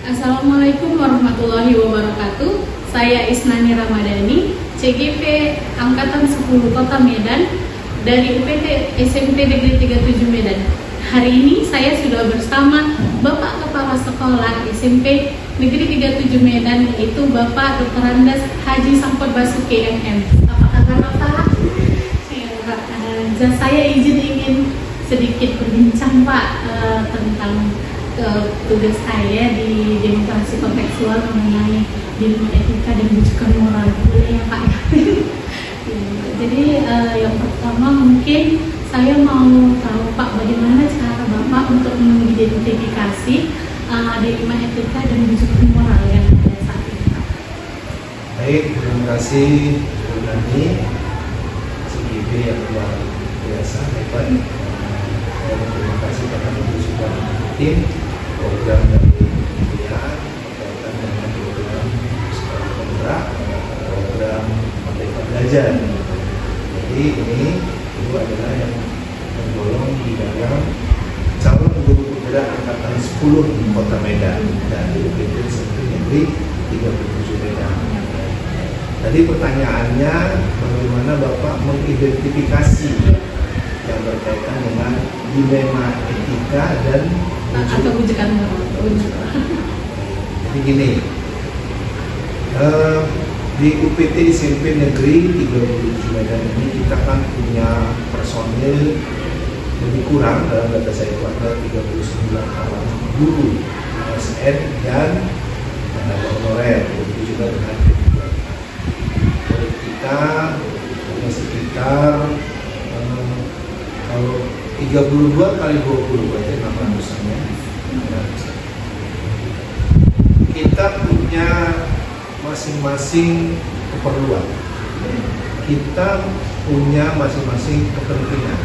Assalamualaikum warahmatullahi wabarakatuh. Saya Isnani Ramadhani, CGP Angkatan 10 Kota Medan dari UPT SMP Negeri 37 Medan. Hari ini saya sudah bersama Bapak Kepala Sekolah SMP Negeri 37 Medan, yaitu Bapak Dr. Andes Haji Sampot Basuki MM. Apa kabar Bapak? Saya ingin sedikit berbincang Pak tentang tugas saya di demokrasi kontekstual mengenai ilmu etika dan rujukan moral, boleh ya Pak? Jadi yang pertama mungkin saya mau tahu Pak, bagaimana cara Bapak untuk mengidentifikasi ilmu etika dan rujukan moral yang ada saat ini Pak? Baik, terima kasih Bu Nani, CGP yang luar biasa, hebat. Terima kasih karena itu sudah tim program dari kementerian berkaitan dengan program sekolah kontrak, program Merdeka Belajar. Jadi ini itu adalah yang tergolong di dalam calon guru penggerak angkatan 10 di Kota Medan dan di UPT SMP Negeri 37 Medan. Tadi pertanyaannya, bagaimana Bapak mengidentifikasi yang berkaitan dengan dilema etika dan atau rujukan moral. Jadi gini, di UPT SMP Negeri 37 Medan ini kita kan punya personil lebih kurang, dalam data saya itu ada 39 orang guru ASN dan tenaga honorer, begitu juga dengan murid kita punya sekitar kalau 32 kali 20 berarti 600-an ya. Kita punya masing-masing keperluan, kita punya masing-masing kepentingan,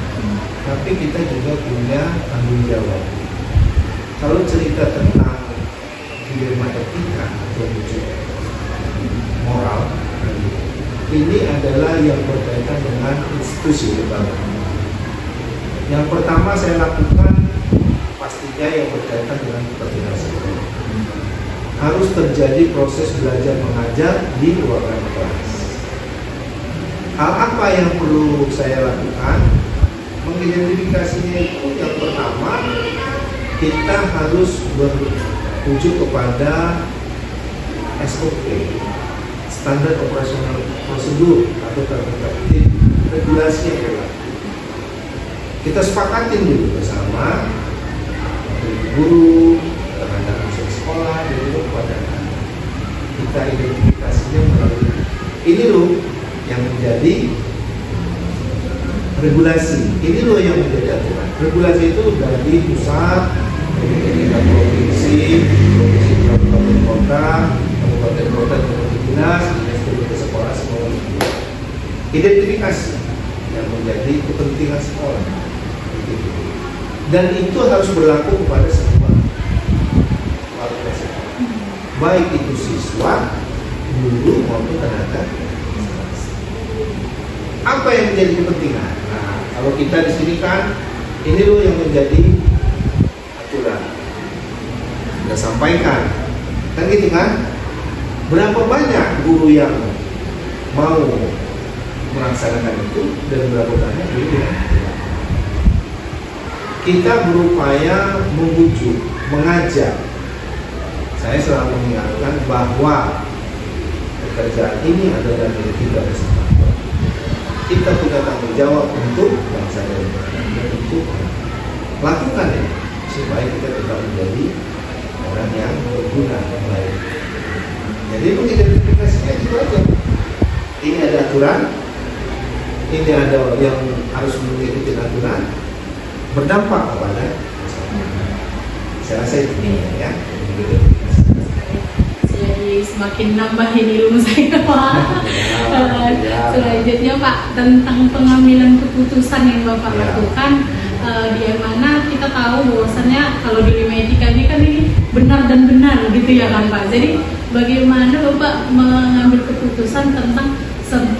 tapi kita juga punya tanggung jawab. Kalau cerita tentang dilema etika atau moral, ini adalah yang berkaitan dengan institusi lembaga. Yang pertama saya lakukan pastinya yang berkaitan dengan kepentingan sekolah. Harus terjadi proses belajar mengajar di ruangan kelas. Hal apa yang perlu saya lakukan? Mengidentifikasinya itu yang pertama, kita harus berujuk kepada SOP, standar operasional prosedur atau tertentu regulasi yang berlaku. Kita sepakatin dulu bersama guru, tenaga usaha sekolah, dan juga kepada anak. Kita identifikasinya melalui ini loh yang menjadi regulasi, ini loh yang menjadi aturan. Regulasi itu dari pusat, dari tingkat provinsi, kabupaten kota, kabupaten dinas sekolah, sekolah. Identifikasi yang menjadi kepentingan sekolah. Dan itu harus berlaku kepada semua warga sekolah, baik itu siswa, guru maupun tenaga. Apa yang menjadi kepentingan? Nah, kalau kita di sini kan, ini loh yang menjadi aturan. Kita sampaikan, kan gitu kan? Berapa banyak guru yang mau melaksanakan itu dan berapa banyak guru yang kita berupaya membujuk, mengajak. Saya selalu mengingatkan bahwa pekerjaan ini adalah milik kita bersama. Kita punya tanggung jawab untuk bangsa dan negara, untuk lakukan ini supaya kita tetap menjadi orang yang berguna yang baik. Jadi mengidentifikasinya itu aja. Ini ada aturan, ini ada yang harus mengikuti aturan, berdampak kepada masyarakat. Saya rasa itu ya. Jadi semakin nambahin ilmu saya Pak. Ya. Selanjutnya Pak, tentang pengambilan keputusan yang Bapak Ya. lakukan, di mana kita tahu bahwasannya kalau di ilmu etika ini kan ini benar dan benar gitu ya kan Pak. Jadi bagaimana Bapak mengambil keputusan tentang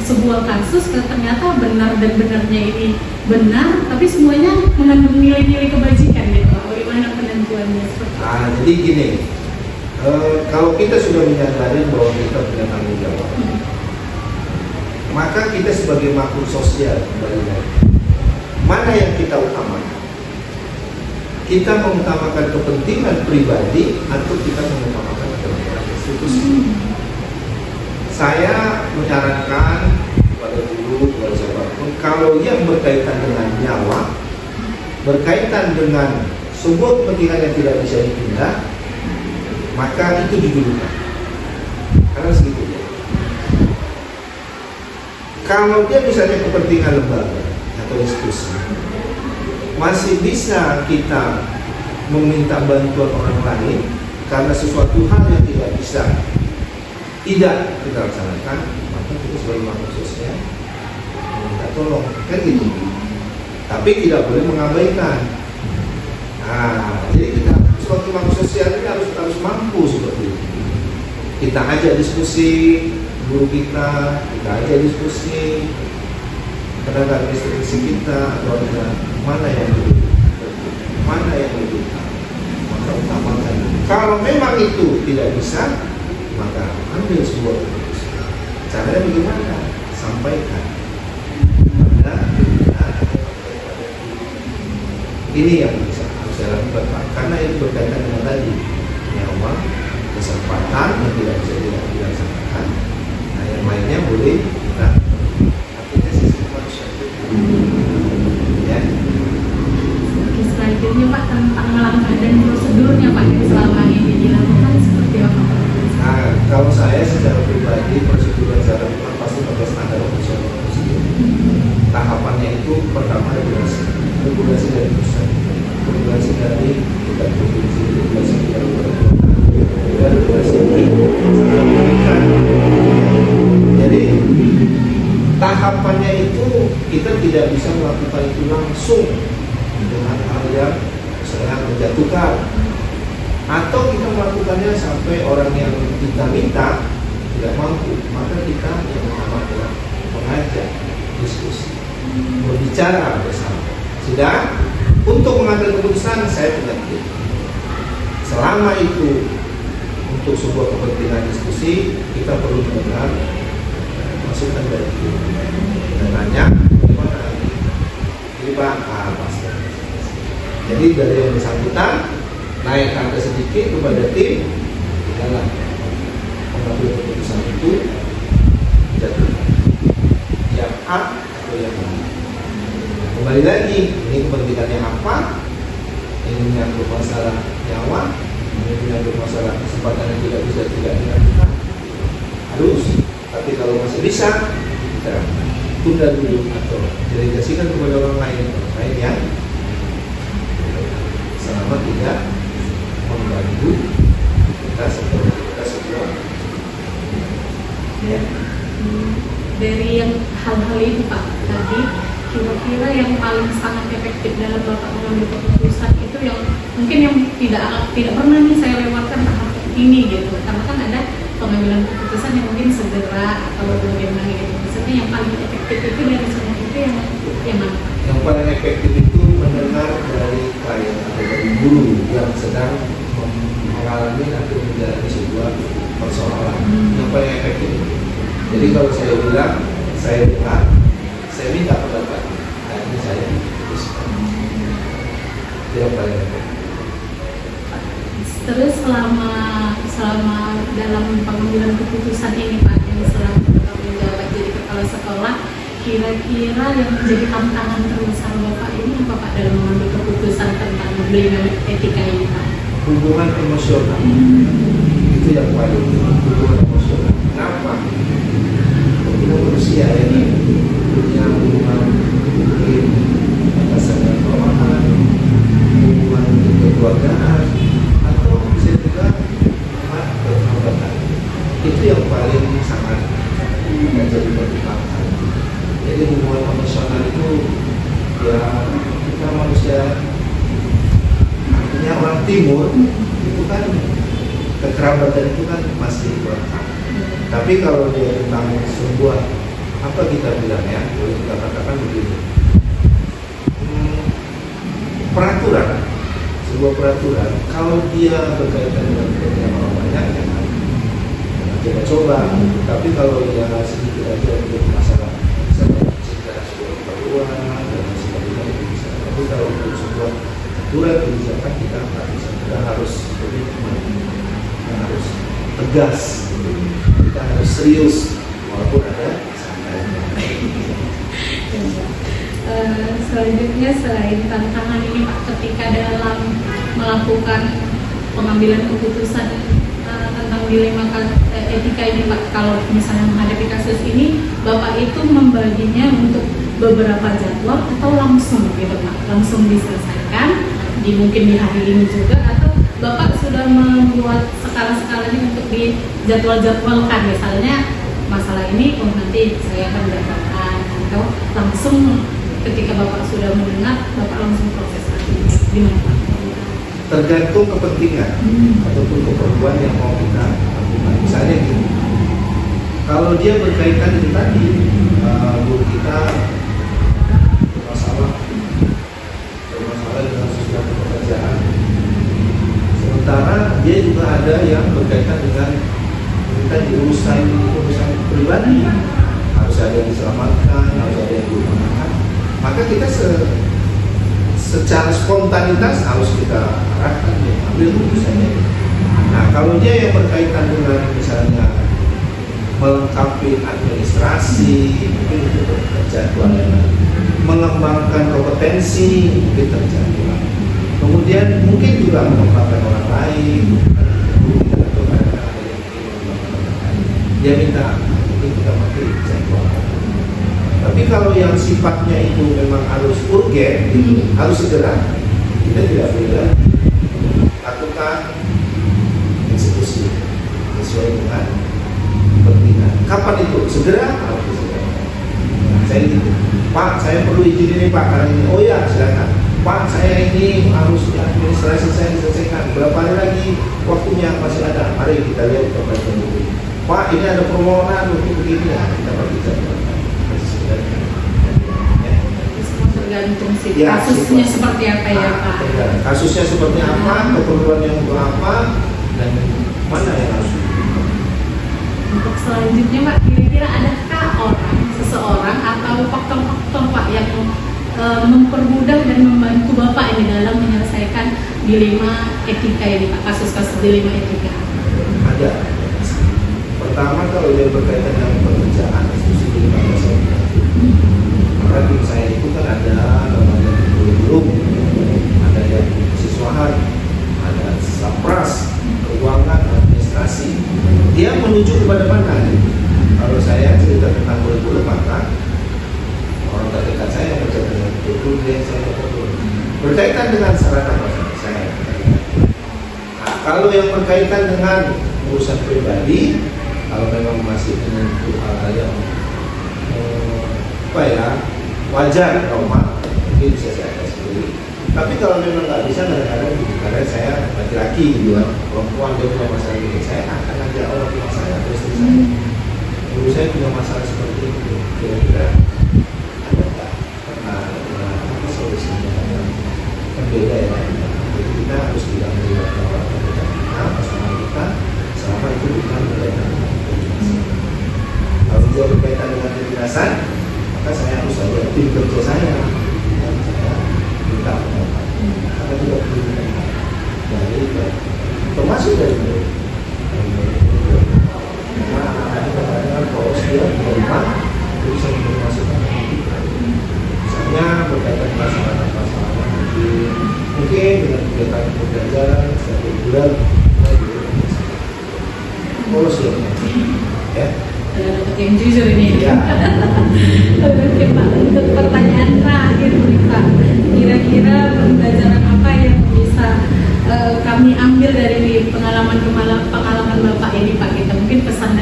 sebuah kasus ternyata benar dan benarnya ini benar, tapi semuanya mengandung nilai-nilai kebajikan gitu Pak. Bagaimana penentuannya? Jadi gini, kalau kita sudah menyadari bahwa kita punya tanggung jawab, maka kita sebagai makhluk sosial kembali lagi, mana yang kita utamakan? Kita mengutamakan kepentingan pribadi atau kita mengutamakan kepentingan institusi? Saya menyarankan kepada guru, kepada siapapun, kalau yang berkaitan dengan nyawa, berkaitan dengan sebuah kepentingan yang tidak bisa dipindah, maka itu didulukan. Karena segitu ya. Kalau dia misalnya kepentingan lembaga atau institusi, masih bisa kita meminta bantuan orang lain karena sesuatu hal yang tidak bisa tidak kita laksanakan, maka kita sebagai makhluk sosial meminta tolong, kan gitu. Tapi tidak boleh mengabaikan. Jadi kita sebagai makhluk sosial ini harus mampu seperti itu. Kita ajak diskusi guru kita ajak diskusi tenaga administrasi kita, atau ada mana yang lebih maka utamakan. Kalau memang itu tidak bisa, maka ambil sebuah keputusan. Caranya bagaimana? Sampaikan pada pimpinan. Ini yang bisa harus saya lakukan Pak, karena itu berkaitan dengan tadi nyawa, kesempatan yang tidak bisa dilaksanakan. Nah, yang lainnya boleh kita artinya sisi manusia itu. Ya. Oke, selanjutnya Pak, tentang langkah dan prosedurnya Pak yang selama ini dilakukan seperti apa Pak? Nah, kalau saya secara pribadi prosedur yang saya lakukan pasti pakai standar operasional prosedur. Tahapannya itu pertama regulasi dari pusat, regulasi dari tingkat provinsi, regulasi dari regulasi Jadi tahapannya itu kita tidak bisa melakukan itu langsung dengan hal yang misalnya menjatuhkan, atau kita melakukannya sampai orang yang kita minta tidak mampu, maka kita yang pertama adalah mengajak diskusi, berbicara bersama. Sudah, untuk mengambil keputusan saya punya tip. Selama itu untuk sebuah kepentingan diskusi, kita perlu mendengar masukan dari tim dan tanya bagaimana ini Pak, pasti. Jadi dari yang bersangkutan naik angka sedikit kepada tim, kita mengambil keputusan itu jatuh yang A atau yang B. Kembali lagi, ini kepentingannya apa? Ini menyangkut masalah nyawa, ini menyangkut masalah kesempatan yang tidak bisa tidak dilakukan. Harus, tapi kalau masih bisa, kita tunda dulu atau delegasikan kepada orang lain yang selama tidak membantu kita semua. Ya. Dari yang hal-hal itu Pak tadi, kira-kira yang paling sangat efektif dalam Bapak mengambil keputusan itu yang mungkin yang tidak pernah nih saya lewatkan tahap ini gitu, karena kan ada pengambilan keputusan yang mungkin segera atau bagaimana gitu. Maksudnya yang paling efektif itu dari semua itu yang mana? Yang paling efektif itu mendengar dari klien atau dari guru yang sedang mengalami atau menjalani sebuah persoalan. Yang paling efektif. Jadi kalau saya bilang, saya dengar, saya minta pendapat, nah ini saya putuskan. Itu yang paling efektif. Terus selama dalam pengambilan keputusan ini Pak, yang selama Bapak menjabat jadi kepala sekolah, kira-kira yang menjadi tantangan terbesar Bapak ini apa Pak dalam mengambil keputusan tentang bidang etika ini Pak? Hubungan emosional itu yang paling hubungan emosional. Kenapa? Kita manusia ini punya hubungan mungkin atasan dan bawahan, hubungan kekeluargaan, atau bisa juga persahabatan. Itu yang paling sangat jadi pertimbangan. Jadi hubungan emosional itu ya kita manusia, artinya orang timur itu kan kekerabatan itu kan masih berkah. Tapi kalau dia tentang sebuah apa kita bilang ya, boleh kita katakan begini, peraturan, sebuah peraturan kalau dia berkaitan dengan kepentingan orang banyak jangan kita coba. Tapi kalau dia sedikit aja untuk masalah misalnya cerita sebuah keperluan dan sebagainya itu bisa. Tapi kalau untuk sebuah aturan kebijakan kita nggak bisa, kita harus komitmen, kita harus tegas, kita harus serius walaupun ada sangkanya. Selanjutnya selain tantangan ini Pak, ketika dalam melakukan pengambilan keputusan tentang dilema etika ini Pak, kalau misalnya menghadapi kasus ini, Bapak itu membaginya untuk beberapa jadwal atau langsung gitu Pak, langsung diselesaikan mungkin di hari ini juga, atau Bapak sudah membuat skala-skalanya untuk dijadwal-jadwalkan, misalnya masalah ini nanti saya akan jadwalkan, atau langsung ketika Bapak sudah mendengar Bapak langsung proses lagi, gimana Pak? Tergantung kepentingan ataupun keperluan yang mau kita lakukan. Misalnya gini, kalau dia berkaitan dengan tadi guru kita bermasalah dengan sesuatu pekerjaan, sementara dia juga ada yang berkaitan dengan kita urusan pribadi, harus ada yang diselamatkan, harus ada yang diupayakan, maka kita secara spontanitas harus kita arahkan ya, ambil keputusannya. Nah, kalau dia yang berkaitan dengan misalnya melengkapi administrasi, mungkin itu terjadwal, mengembangkan kompetensi, mungkin terjadwal. Kemudian mungkin juga mengembangkan orang lain, atau ada yang dia minta, mungkin kita pakai jadwal. Tapi kalau yang sifatnya itu memang harus urgen, harus segera, kita tidak boleh lakukan eksekusi sesuai dengan kepentingan. Kapan itu? Segera harus segera. Nah, saya gitu, Pak, saya perlu izin ini Pak, karena ini. Oh ya, silakan. Pak, saya ini harus administrasi saya diselesaikan. Berapa hari lagi waktunya masih ada? Mari kita lihat perbaikan dulu. Pak, ini ada permohonan untuk begini ya, kita berbicara. Tergantung sih kasusnya seperti apa ya Pak. Kasusnya seperti apa, keperluan yang untuk apa, dan mana yang harus. Untuk selanjutnya Pak, kira-kira adakah seseorang atau faktor-faktor Pak yang mempermudah dan membantu Bapak ini dalam menyelesaikan dilema etika ini Pak, kasus-kasus dilema etika? Ada. Pertama, kalau dia berkaitan dengan pekerjaan, itu dilema etika. Maka tim saya itu kan ada namanya kurikulum, ada yang siswahan, ada sapras, keuangan, administrasi. Dia menuju kepada mana? Kalau saya cerita tentang kurikulum, maka orang terdekat saya yang berkaitan dengan kurikulum, dia yang saya lakukan. Berkaitan dengan sarana prasarana saya. Nah, kalau yang berkaitan dengan urusan pribadi, kalau memang masih menyentuh hal yang wajar trauma, mungkin bisa saya ada sendiri. Tapi kalau memang nggak bisa, kadang-kadang karena saya laki-laki gitu kan, perempuan dia punya masalah ini, saya akan ajak orang tua saya atau istri saya. Dulu saya punya masalah seperti itu, kira-kira ada nggak pernah apa solusinya yang beda ya. Jadi kita harus bilang dengan orang terdekat kita, pasangan kita, selama itu bukan berkaitan dengan kedinasan. Kalau dia berkaitan dengan kedinasan, maka saya harus ada tim kerja saya dan saya minta pendapat. Karena tidak perlu dari termasuk dari karena poros dia menerima itu bisa memasukkan misalnya berkaitan masalah mungkin dengan kegiatan pembelajaran setiap bulan poros ya. Dapat yang jujur ini. Ya. Oke Pak, untuk pertanyaan terakhir nih Pak, kira-kira pembelajaran apa yang bisa kami ambil dari pengalaman Bapak ini Pak, kita mungkin pesan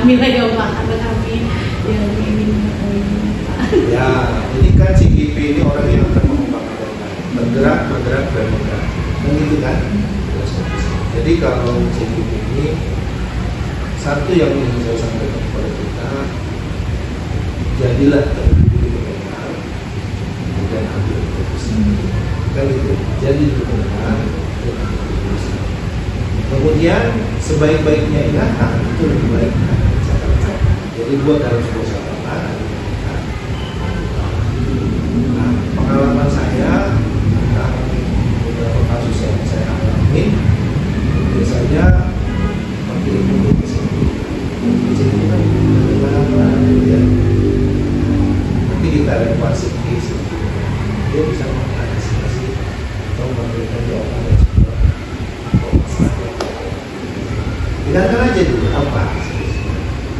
alhamdulillah ya Allah, kami yang ini mengetahuinya Pak. Ya, ini kan CGP ini orang yang akan mengembangkan bergerak dan bergerak, kan gitu kan? Jadi kalau CGP ini satu yang ingin saya sampaikan kepada kita, jadilah terdiri benar, kemudian ambil keputusan. Kan gitu, jadi benar dan ambil keputusan. Kemudian sebaik-baiknya ingatan itu lebih baik catatan. Jadi buat dalam sebuah catatan. Nah, pengalaman saya tentang beberapa kasus yang saya alami, biasanya pakai ilmu jadi kita ya. Nanti kita evaluasi case, dia bisa mengantisipasi atau memberikan jawaban yang sebuah masalah. Tinggalkan aja dulu apa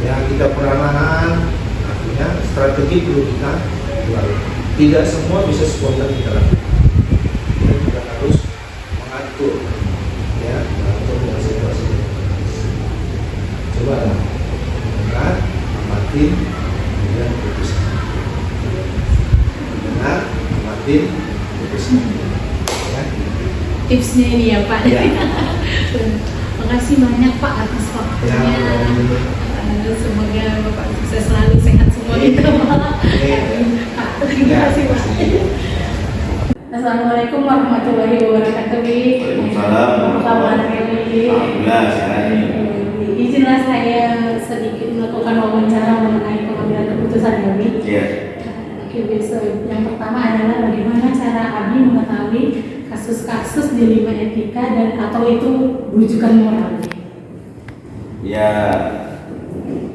ya, kita perlahan, artinya strategi perlu kita lakukan. Tidak semua bisa spontan kita lakukan. Kita juga harus mengatur ya, mengatur dengan situasi. Coba lah, dengar, amatin, kemudian putuskan. Dengar, amatin, putuskan. Ya. Tipsnya ini ya Pak. Ya. Makasih banyak Pak atas waktunya. Ya, semoga Bapak sukses selalu, sehat semua kita Pak. Pak, terima kasih Pak. Assalamualaikum warahmatullahi wabarakatuh. Waalaikumsalam. Apa kabar Bi? Alhamdulillah sehat. Izinlah saya sedikit melakukan wawancara mengenai pengambilan keputusan ya Bi. Iya. Oke, besok yang pertama adalah bagaimana cara Abi mengetahui kasus-kasus dilema etika dan atau itu rujukan moral. Ya,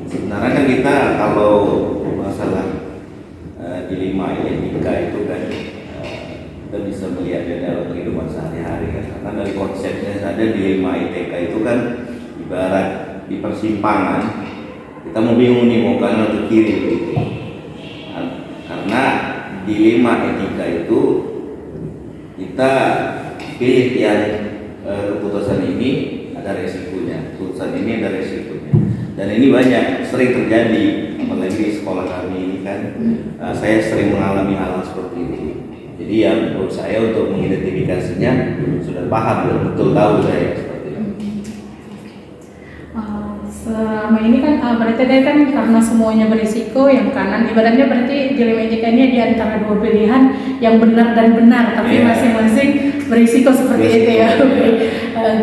sebenarnya kan kita kalau masalah dilema etika itu kan kita bisa melihatnya dalam kehidupan sehari-hari kan. Karena dari konsepnya saja dilema etika itu kan ibarat di persimpangan kita mau bingung nih mau kanan atau kiri gitu. Karena dilema etika itu kita pilih yang keputusan ini ada resikonya, keputusan ini ada resikonya, dan ini banyak sering terjadi apalagi di sekolah kami ini kan. Saya sering mengalami hal seperti ini. Jadi ya menurut saya untuk mengidentifikasinya sudah paham dan betul tahu saya seperti itu. Selama ini kan berarti dia kan karena semuanya berisiko, yang kanan ibaratnya berarti dilema etika ini di antara dua pilihan yang benar dan benar, tapi masing-masing berisiko seperti itu ya.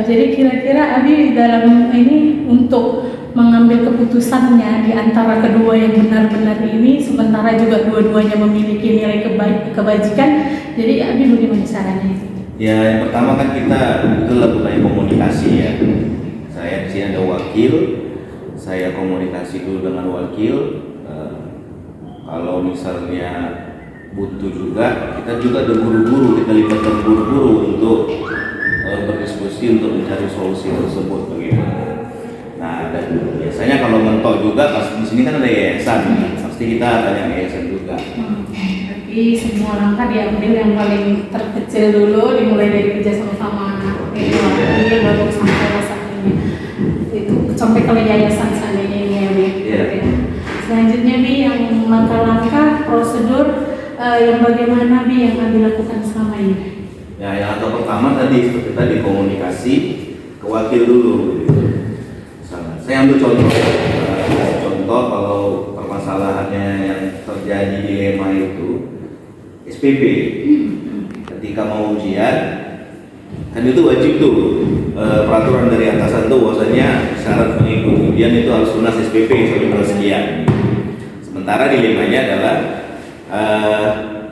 Jadi kira-kira Abi dalam ini untuk mengambil keputusannya di antara kedua yang benar-benar ini, sementara juga dua-duanya memiliki nilai kebajikan, jadi Abi bagaimana caranya? Ya, yang pertama kan kita betul lakukan komunikasi ya. Saya di sini ada wakil, saya komunikasi dulu dengan wakil. Kalau misalnya butuh juga, kita juga ada guru-guru, kita libatkan guru-guru untuk berdiskusi untuk mencari solusi tersebut bagaimana. Nah, dan biasanya kalau mentok juga pas di sini kan ada yayasan, pasti kita tanya yayasan juga. Tapi semua langkah diambil yang paling terkecil dulu, dimulai dari kerjasama sama wakil baru sampai rasanya itu sampai ke yayasan seandainya ini ya Bi. Selanjutnya Bi, yang langkah-langkah prosedur yang bagaimana Bi yang Abi lakukan selama ini? Ya, yang pertama tadi seperti tadi komunikasi ke wakil dulu. Saya ambil contoh kalau permasalahannya yang terjadi dilema itu SPP. Ketika mau ujian kan itu wajib tuh peraturan dari atasan tuh bahwasanya syarat pengikut ujian itu harus lunas SPP sampai bulan sekian. Sementara dilemanya adalah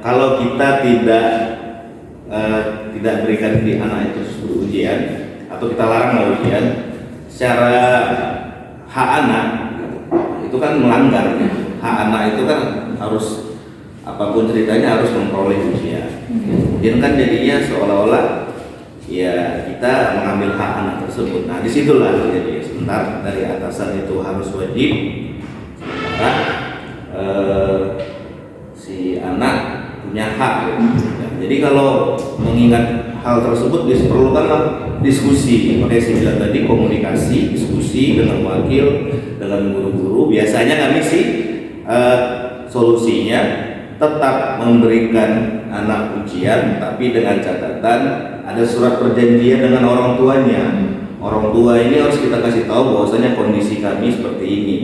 kalau kita tidak berikan di anak itu ujian atau kita larang mau ujian, secara hak anak itu kan melanggar. Hak anak itu kan harus apapun ceritanya harus memperoleh ujian. Kemudian kan jadinya seolah-olah ya kita mengambil hak anak tersebut. Nah disitulah jadi sebentar dari atasan itu harus wajib, sementara si anak punya hak. Jadi kalau mengingat hal tersebut diperlukanlah diskusi. Makanya saya bilang tadi komunikasi, diskusi dengan wakil, dengan guru-guru. Biasanya kami sih solusinya tetap memberikan anak ujian, tapi dengan catatan ada surat perjanjian dengan orang tuanya. Orang tua ini harus kita kasih tahu bahwasanya kondisi kami seperti ini,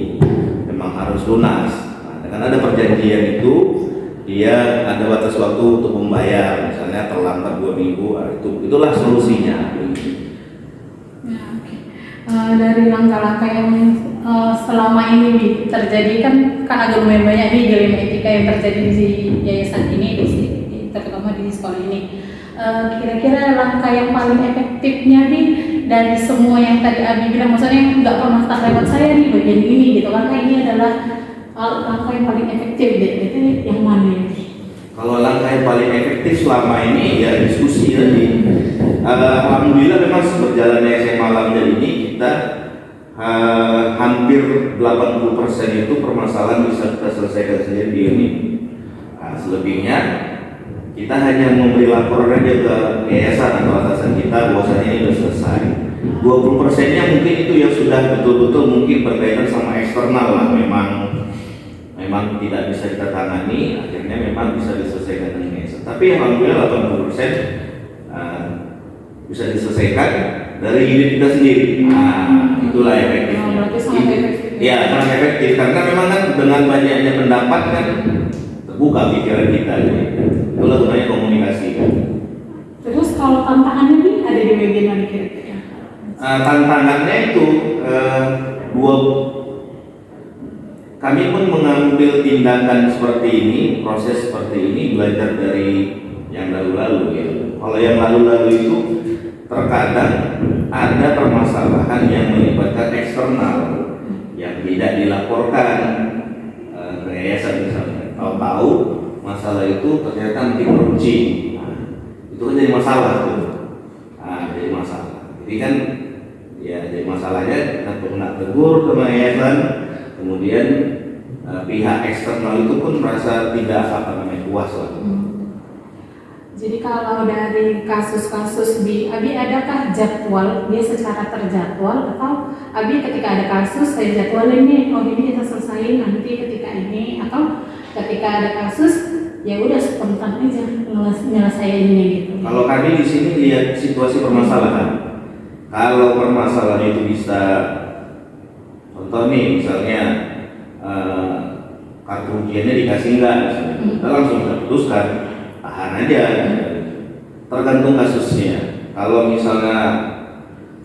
memang harus lunas. Nah, dengan ada perjanjian itu, dia ada batas waktu untuk membayar, misalnya terlambat 2 minggu, itulah solusinya. Ya, oke. Dari langkah-langkah yang selama ini terjadi kan agak lumayan banyak nih dilema etika yang terjadi di yayasan ini, terutama di sekolah ini. Kira-kira langkah yang paling efektifnya nih dari semua yang tadi Abi bilang, maksudnya nggak pernah tak lewat saya nih bagian ini gitu, karena ini adalah langkah yang paling efektif deh, itu yang mana ini? Kalau langkah yang paling efektif selama ini ya diskusi tadi. Alhamdulillah memang berjalannya SMA Lamda ini kita hampir 80% itu permasalahan bisa kita selesaikan sendiri di unit. Nah, selebihnya kita hanya memberi laporan aja ke yayasan atau atasan kita bahwasanya ini sudah selesai. 20%-nya mungkin itu yang sudah betul-betul mungkin berkaitan sama eksternal lah, memang tidak bisa kita tangani, akhirnya memang bisa diselesaikan dengan yayasan. Tapi alhamdulillah 80% bisa diselesaikan dari unit kita sendiri. Nah, itulah efektifnya. Berarti sangat efektif. Ya, sangat efektif karena memang kan dengan banyaknya pendapat kan terbuka pikiran kita. Itulah gunanya komunikasi. Terus kalau tantangannya nih ada di bagian mana kira-kira? Tantangannya itu kami pun mengambil tindakan seperti ini, proses seperti ini belajar dari yang lalu-lalu ya. Kalau yang lalu-lalu itu terkadang ada permasalahan yang melibatkan eksternal yang tidak dilaporkan ke yayasan misalnya. Tahu-tahu masalah itu ternyata nanti korupsi, itu kan jadi masalah tuh. Jadi masalah. Jadi kan ya jadi masalahnya kita pernah tegur sama yayasan, kemudian pihak eksternal itu pun merasa tidak puas lah. Jadi kalau dari kasus-kasus di Abi, adakah jadwal dia secara terjadwal, atau Abi ketika ada kasus saya jadwalin nih, oh ini kita selesaiin nanti ketika ini, atau ketika ada kasus ya udah spontan aja nyelesainnya gitu. Kalau kami di sini lihat situasi permasalahan. Kalau permasalahan itu bisa, contoh nih misalnya kartu ujiannya dikasih enggak, kita langsung kita putuskan. Tahan aja, tergantung kasusnya. Kalau misalnya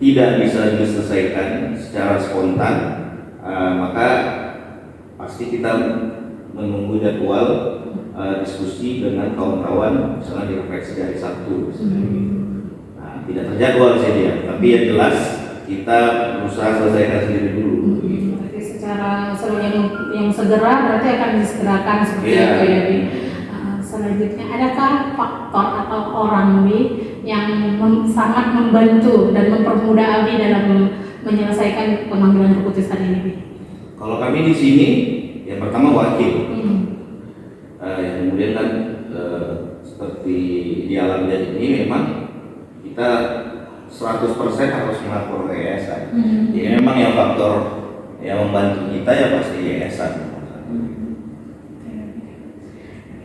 tidak bisa diselesaikan secara spontan, maka pasti kita menunggu jadwal diskusi dengan kawan-kawan, misalnya direfleksi dari Sabtu. Nah, tidak terjadwal saja, tapi yang jelas kita berusaha selesaikan sendiri dulu. Berarti secara yang segera berarti akan disegerakan seperti itu ya. Selanjutnya, adakah faktor atau orang yang sangat membantu dan mempermudah Abi dalam menyelesaikan pengambilan keputusan ini? Kalau kami di sini, yang pertama wakil. Kemudian kan seperti di alam jadi ini memang kita 100% harus melapor ke yayasan. Jadi memang yang faktor yang membantu kita ya pasti yayasan.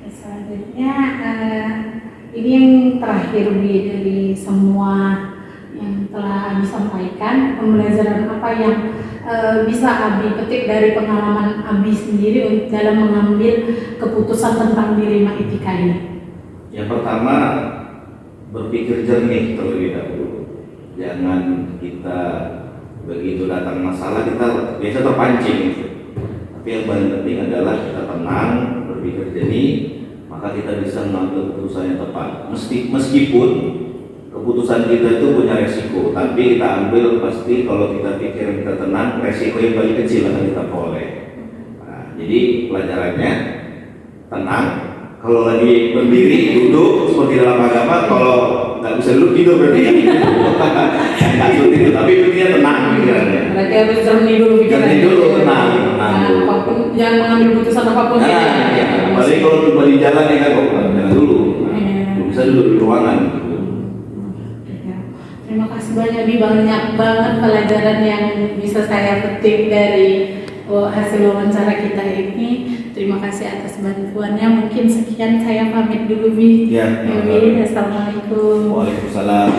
Selanjutnya ini yang terakhir dari semua yang telah Abi sampaikan, pembelajaran apa yang bisa Abi petik dari pengalaman Abi sendiri dalam mengambil keputusan tentang dilema etika ini? Yang pertama, berpikir jernih terlebih dahulu. Jangan kita begitu datang masalah kita biasa terpancing gitu. Tapi yang paling penting adalah kita tenang, berpikir jernih, maka kita bisa mengambil keputusan yang tepat. Meskipun keputusan kita itu punya resiko, tapi kita ambil pasti kalau kita pikir kita tenang, resiko yang paling kecil akan kita peroleh. Nah, jadi pelajarannya tenang. Kalau lagi berdiri, duduk seperti dalam agama. Kalau nggak bisa duduk, tidur berarti. Nggak seperti itu, tapi pikirnya tenang pikirannya. Berarti harus jernih dulu pikirannya. Jernih dulu, tenang dulu. Apapun, jangan mengambil keputusan apapun. Apalagi kalau coba di jalan ya kan, jalan dulu. Bisa duduk di ruangan. banyak banget pelajaran yang bisa saya petik dari hasil wawancara kita ini. Terima kasih atas bantuannya. Mungkin sekian, saya pamit dulu, Bi. Ya. Bi, assalamualaikum. Waalaikumsalam.